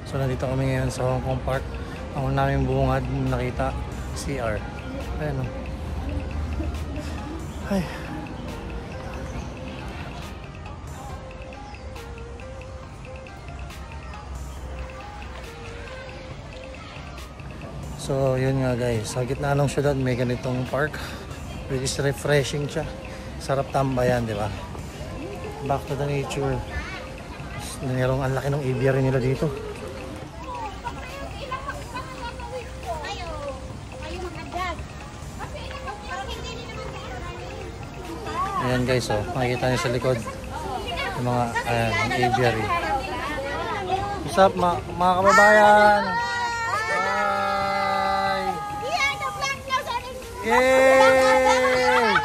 So nandito kami ngayon sa Hong Kong Park. Ang naming bungad nakita, CR. Ayan o. Ay. So yun nga guys, sa gitna ng syudad may ganitong park, which is refreshing siya. Sarap tambayan, di ba? Back to the nature. Merong ang laki ng aviary nila dito. Ayan guys, oh, makikita niyo sa likod yung mga aviary. What's up mga kababayan? Yay!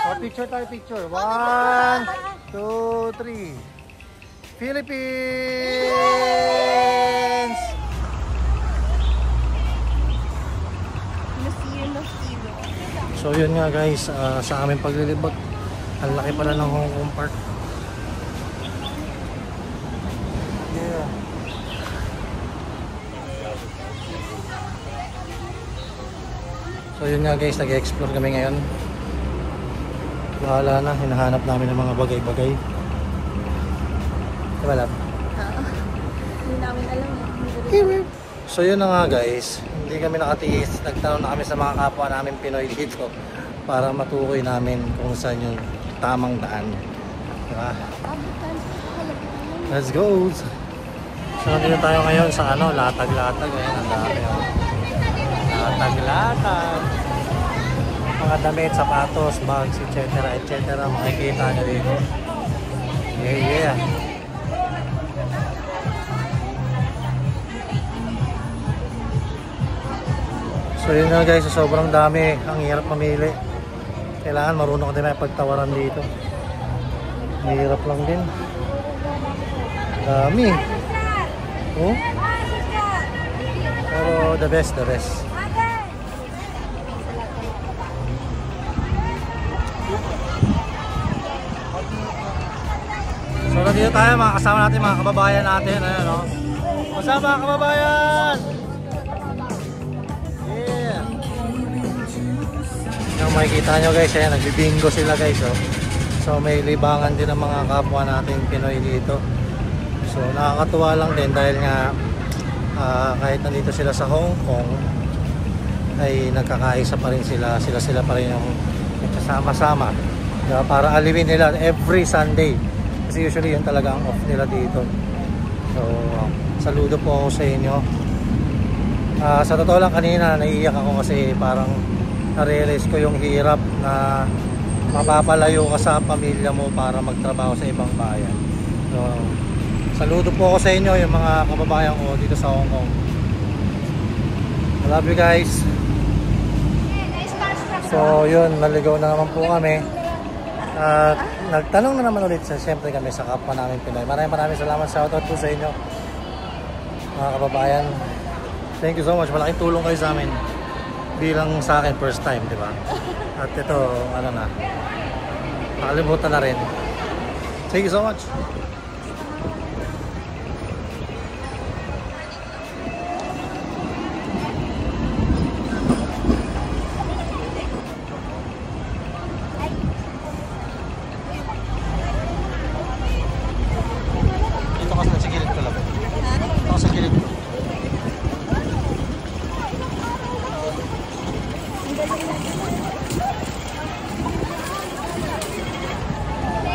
Oh, picture tayo, picture. 1, 2, 3. Philippines! So yun nga guys, sa aming paglilibot, ang laki pala ng Hong Kong Park. Yeah. So yun nga guys, nag-explore kami ngayon. Wala na, hinahanap namin ng mga bagay-bagay. Wala. Hindi namin alam. So yun na nga guys, hindi kami nakatiis. Nagtanong na kami sa mga kapwa namin Pinoy dito para matukoy namin kung saan yung tamang daan. Diba? Let's go! So nandito tayo ngayon sa latag-latag. Ayan, ang dami. Latag-latag. Mga damit, sapatos, bags, etc. Makikita nyo dito. Yeah. So yun nga guys, sobrang dami. Ang hirap mamili. Kailangan marunong ka din may pagtawaran dito. Mahirap lang din. Dami. Oh? Pero the best. So nandito tayo, mga kasama natin, mga kababayan natin. Ayan, no? What's up mga kababayan? Yeah. Yung makikita nyo guys, ayan, nagbibingo sila guys. Oh. So may libangan din ng mga kapwa natin Pinoy dito. So nakakatuwa lang din dahil nga kahit nandito sila sa Hong Kong ay nagkakaisa pa rin sila pa rin yung nagsasama-sama, para aliwin nila every Sunday kasi usually yun talaga ang off nila dito. So saludo po ako sa inyo. Sa totoo lang kanina naiiyak ako kasi parang na-realize ko yung hirap na mapapalayo ka sa pamilya mo para magtrabaho sa ibang bayan. So saludo po ako sa inyo, yung mga kababayan ko dito sa Hong Kong. I love you guys. So yun, naligaw na naman po kami. At nagtanong na naman ulit siyempre kami sa kapwa namin Pinoy. Maraming salamat, shoutout po sa inyo mga kababayan. Thank you so much, malaking tulong kayo sa amin. Bilang sa akin first time, di ba? At ito, nakalimutan na rin. Thank you so much.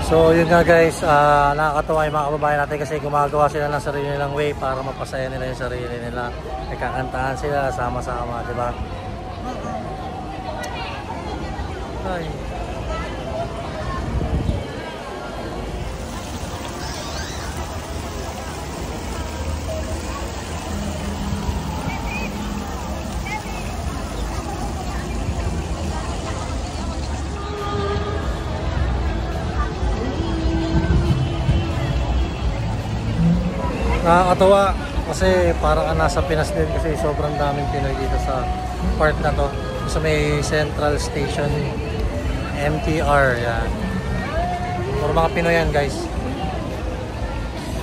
So yun nga guys, nakakatawa yung mga kababayan natin kasi gumagawa sila ng sarili nilang way para mapasaya nila yung sarili nila. Nagkakantahan sila sama-sama, di ba? Ay. Nakakatawa kasi parang nasa Pinas din kasi sobrang daming Pinoy dito sa part na to. Sa may Central Station MTR, yan. Puro mga Pinoy yan guys.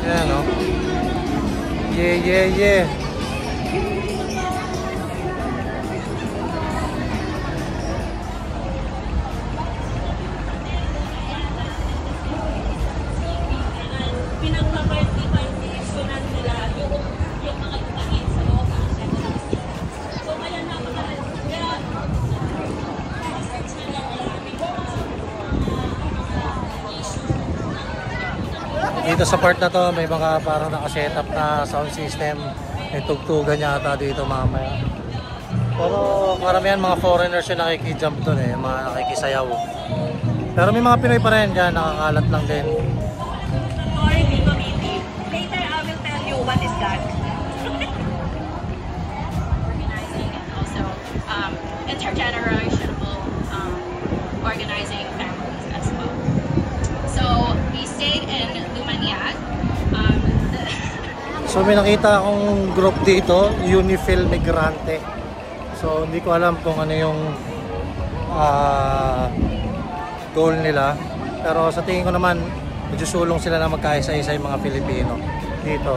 Yan, no? Yeah, yeah, yeah. Pinagpaparticipationan nila yung mga ipahin sa loob. So kaya Dito sa part na to, may mga parang naka-setup na sound system. May tugtugan yata dito mamaya. Pero karamihan mga foreigners yung nakikijump dun eh, mga nakikisayaw. Pero may mga Pinoy pa rin dyan, nakakalat lang din. Sorry, Vico Miti. Later, I will tell you what is that. Organizing and also intergenerational organizing families as well. So, we stayed in Lumaniag. So may nakita akong group dito, Unifil Migrante. So hindi ko alam kung ano yung goal nila. Pero sa tingin ko naman, magsusulong sila na magkaisa-isa yung mga Pilipino dito.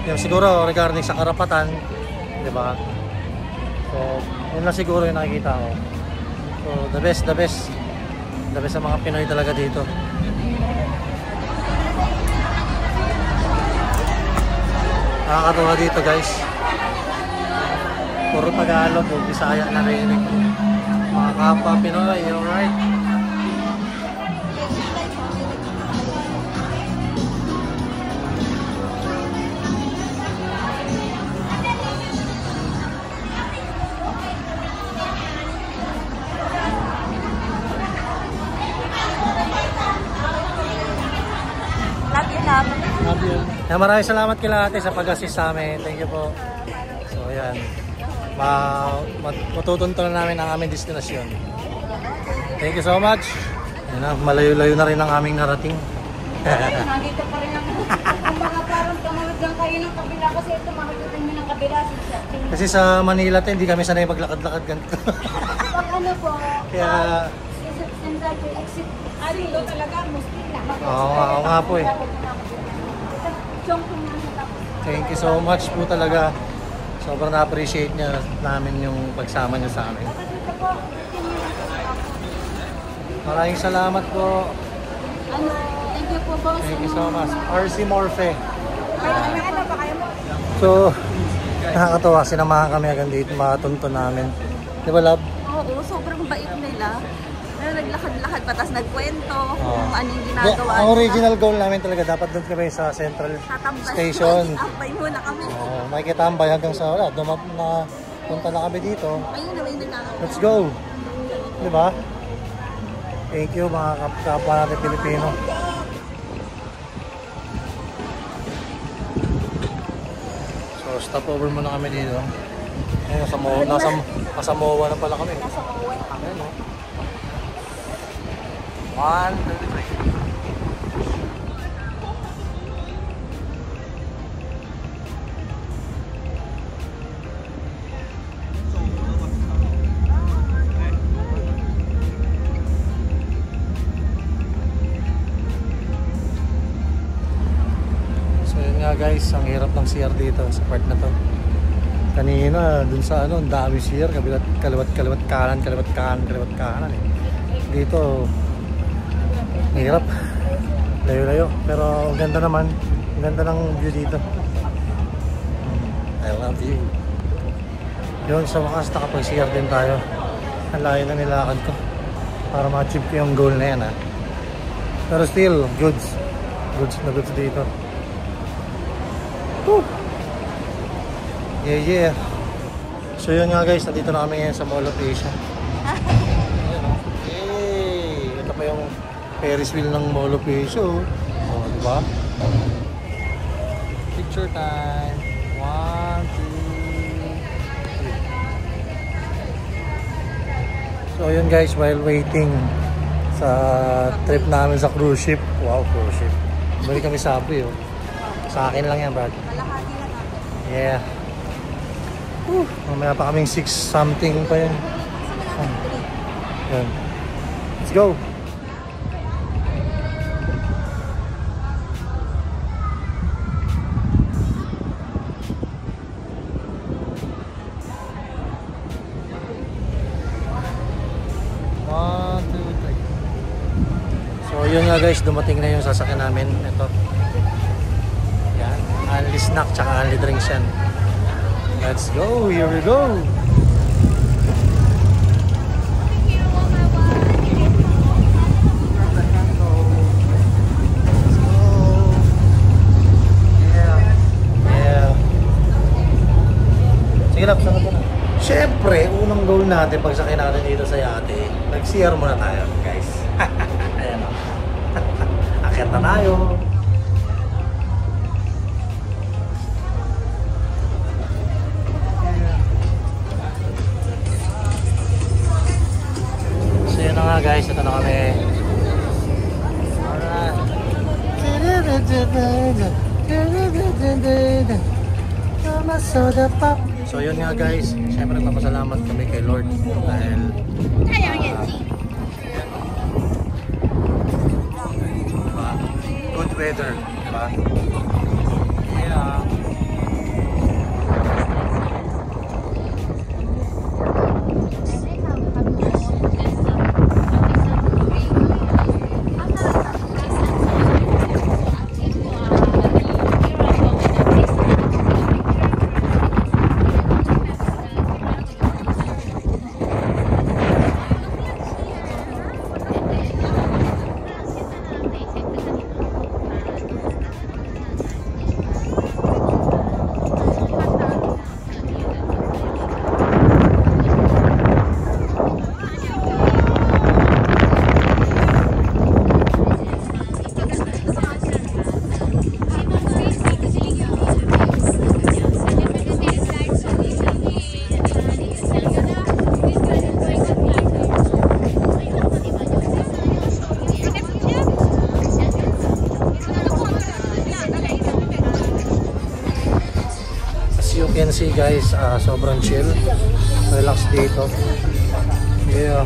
Yung siguro regarding sa karapatan, di ba? So yun lang siguro yung nakikita ko. So the best sa mga Pinoy talaga dito. Nakakatawa dito guys. Puro Tagalog o Bisaya na rinig. Mga kapwa Pinoy, alright? Love you, love. Love you. Maraming salamat kila ate sa pag-assist sa amin. Thank you po. So ayan. Matutuntunan namin ang aming destinasyon. Thank you so much. Ayan na, malayo-layo na rin ang aming narating. Nandito pa rin ang mga parang tumawid lang kayo ng kabila kasi ito makikita nyo ng kabila. Kasi sa Manila hindi kami sanay maglakad-lakad ganito. Pag ano po, Kaya exit, dito talaga, Muslim na. oo nga po eh. Thank you so much po talaga. Sobrang na-appreciate namin yung pagsama niyo sa amin. Maraming salamat po. Thank you po, boss. Thank you so much. RC Morphe. Ano ba kayo mo? So, nakakatawa. Sinamahan kami agad dito. Matuntun namin. Di ba, love? Oo, sobrang bait nila. Naglakad-lakad pa, tapos nagkwento kung ano yung ginagawa. Ang original goal namin talaga, dapat doon kami sa Central Station. Tambay muna kami. Makikitambay hanggang sa wala. Na punta na kami dito. Ayun na, may nagkakaroon. Let's go! Di ba? Thank you mga kapwa natin Pilipino. So stop over muna kami dito. Ayun, nasa MOA na pala kami. Nasa kawan na kami. Ayun, no? 1, 2, 3. So yun nga guys, ang hirap ng CR dito sa part na to. Kanina dun sa ano, ang dami CR, kaliwat kanan eh. Dito hirap, layo-layo, pero ang ganda naman, ang ganda ng view dito. I love you. Yun, sa wakas nakapag-CR din tayo. Ang layo na nilakad ko para ma-achieve ko yung goal na yan ha. Pero still, goods na goods dito. Woo! Yeah. So yun nga guys, nandito na kami ngayon sa Mall of Asia. Yay! Ito pa yung Ferris wheel ng Mall of Asia. Oh, diba? Picture time. 1, 2, 3. So yun guys, while waiting sa trip namin sa cruise ship. Wow, cruise ship. Balik kami sa Abu. Sa akin lang yan, Brad. Kalahati lang natin. Yeah. Mamaya pa kaming 6 something pa yun. Yan. Let's go! yun nga guys, dumating na yung sasakyan namin. Ito. Yan. Only snack tsaka only drinks yan. Let's go. Here we go. Siyempre, unang goal natin pag sakay natin dito sa yate, nag-CR muna tayo, guys. Ayan o. Akit na tayo. So yun na nga guys, ito na kami. Alright. So yun nga guys, syempre nagpapasalamat kami kay Lord dahil good weather, diba? Yeah. You can see guys, sobrang chill, relax dito. Yeah.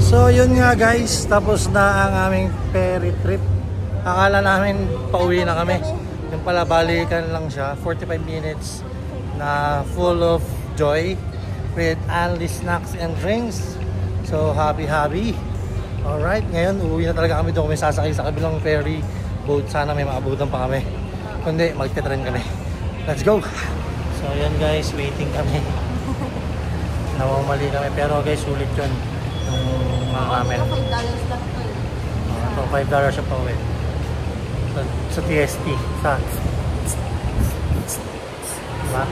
So yun nga guys, tapos na ang aming ferry trip. Akala namin pauwi na kami. Yung pala balikan lang siya, 45 minutes na full of joy with only snacks and drinks. So happy. Alright, ngayon uuwi na talaga kami doon. Kami sasakay sa kabilang ferry boat. Sana may maabutan pa kami. Kundi magte-train kami. Let's go! So yun guys, waiting kami. Nawamali kami pero guys, sulit yun. Yung mga camel. Ito, $5 siya pa uwi. Sa TST. Diba?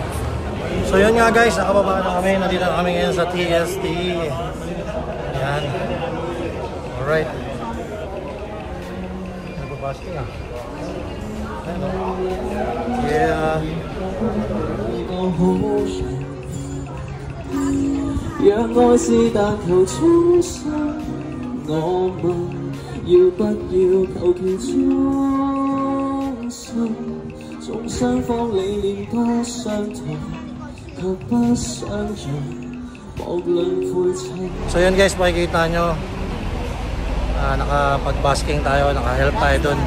So yun nga guys, nakababa na kami. Nandito na kami ngayon sa TST. Ayan. Alright. Nagbabasti nga. Ayan o. Yeah. 若愛是但求衷心，我問要不要求其忠心？縱雙方理念多相同，卻不相容，莫論配襯。So yun guys, makikita nyo, nakapag-basking tayo, naka-help tayo dun.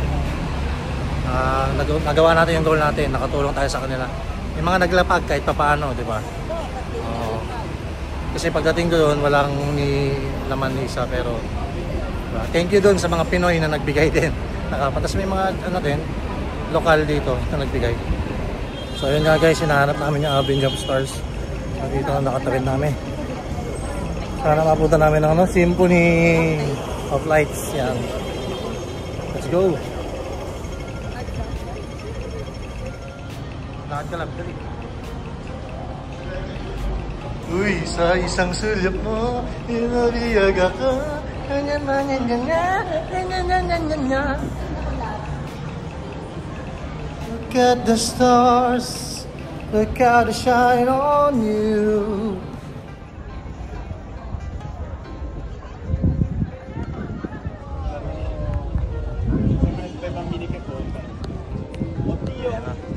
Nagawa natin yung goal natin, nakatulong tayo sa kanila. Yung mga naglapag kahit pa paano, di ba? Kasi pagdating doon, walang laman ni isa, pero thank you doon sa mga Pinoy na nagbigay din. Tapos may mga din, lokal dito na nagbigay. So yun nga guys, hinahanap namin yung Abin Jump Stars. So dito na nakatawid namin. Sana mapunta namin ng Symphony of Lights. Yan. Let's go! Lakad ka lang, dali. Uy, sa isang sulyap mo, inabiyag ako. Look at the stars, look how they shine on you. Ayan na.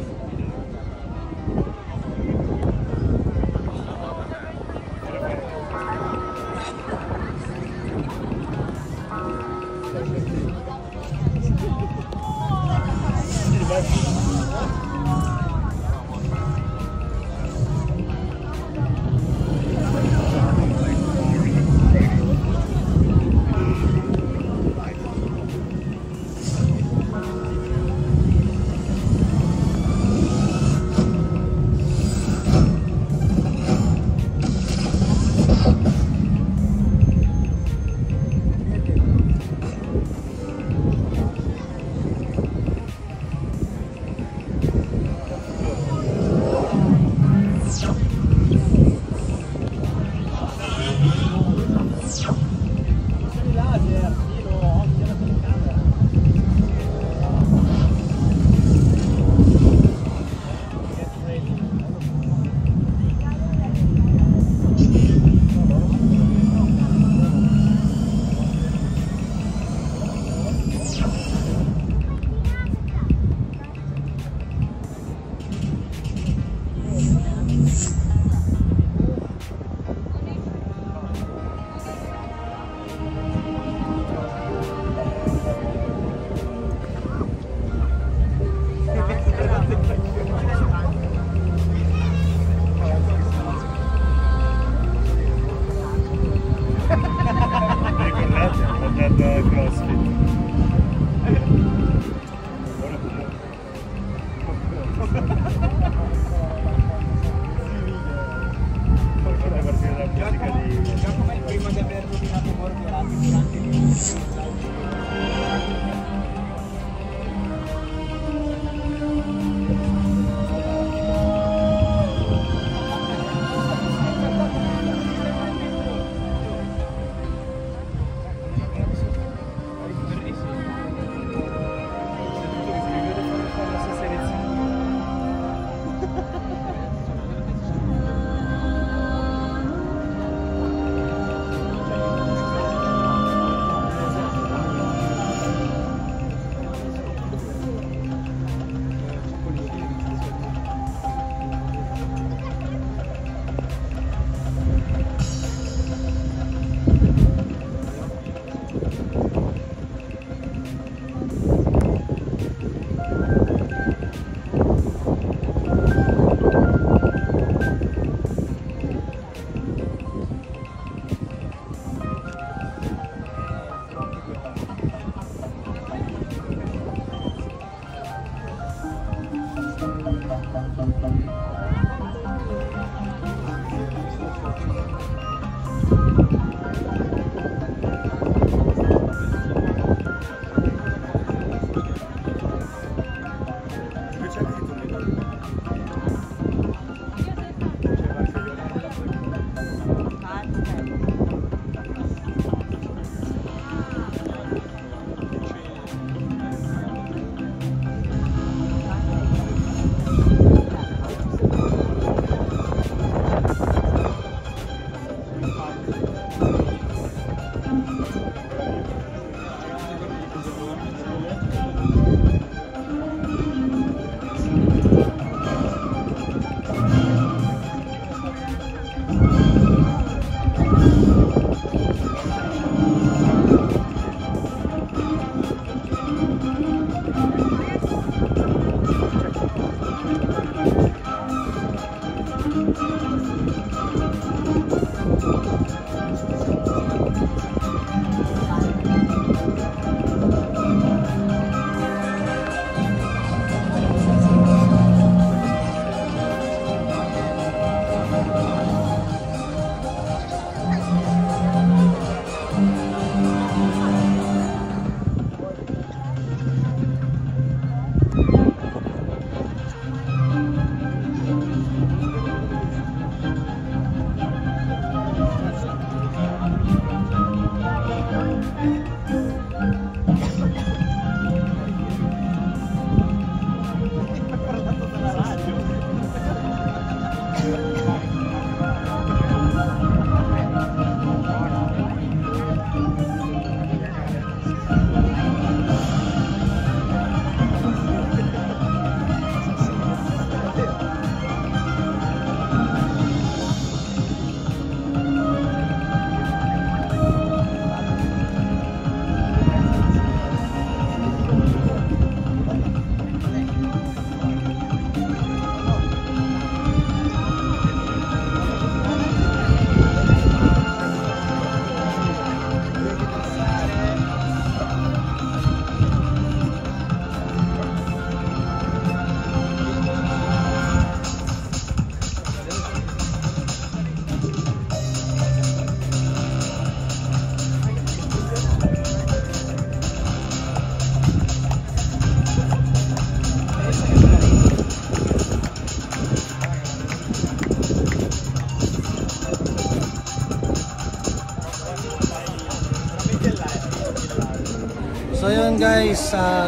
guys,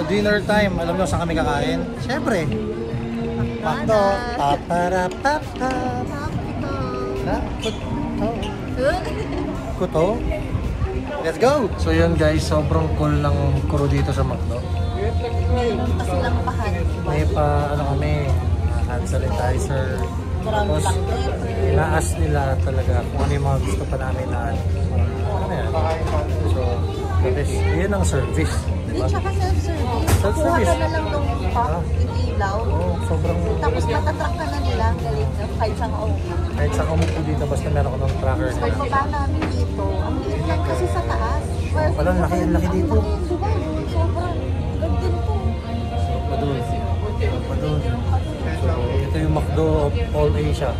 dinner time. Alam nyo saan kami kakain? Siyempre. Makdo. Paparapapa. Kuto. Let's go! So yun guys, sobrang cool ng crew dito sa Makdo. Meron pa silang pahan. May pa, ano kami, hand sanitizer. Tapos, inaas nila talaga kung ano yung mga gusto pa namin na ano yan. So, that is, yun ang service. Diba? Tsaka self-service. Self-service. Kuha ka na lang ng pot, yung ilaw. Oo, sobrang... Tapos matatrack ka na nila. Galit na. Kahit saan ako. Kahit sa kumupo dito, basta meron ko ng tracker Pag nila. baba namin dito, ang liit lang kasi sa taas. Walang laki dito. Sobrang gandun po. Pa doon. Pa doon. So, ito yung McDo of all Asia.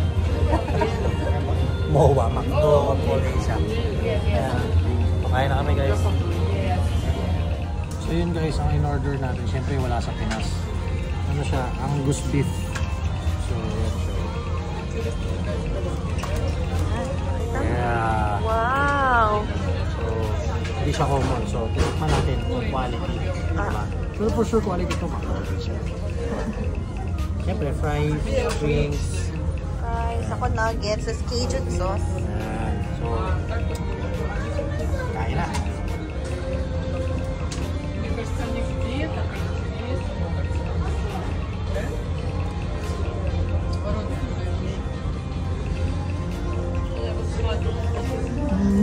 MOA, McDo of all Asia. Ayan. Pakain na kami guys. So yun guys, ang in-order natin, syempre wala sa Pinas. Ano siya? Angus beef. So, yan siya. Yeah. Wow! So, hindi siya common. So, tinikman natin kung quality. Diba? Pero for sure, quality ito McDonald's siya. Siyempre, fries, drinks. Guys, ako nuggets with Cajun sauce. Ayan. So, kain na.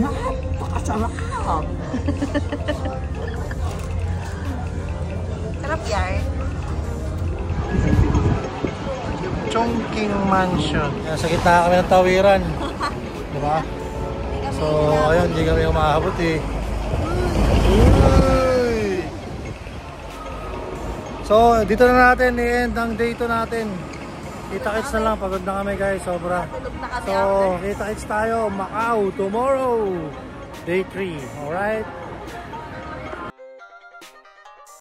Napakasarap. Sarap yan. Chongqing Mansion. Sa gitna kami ng tawiran. Diba? So, ayun, hindi kami umahabot eh. Uy! So, dito na natin i-end ang day 2 natin. Kita-kits na lang, pagod na kami guys, sobra. Tulog na kami So, kita-kits tayo, Macau, tomorrow. Day 3, alright?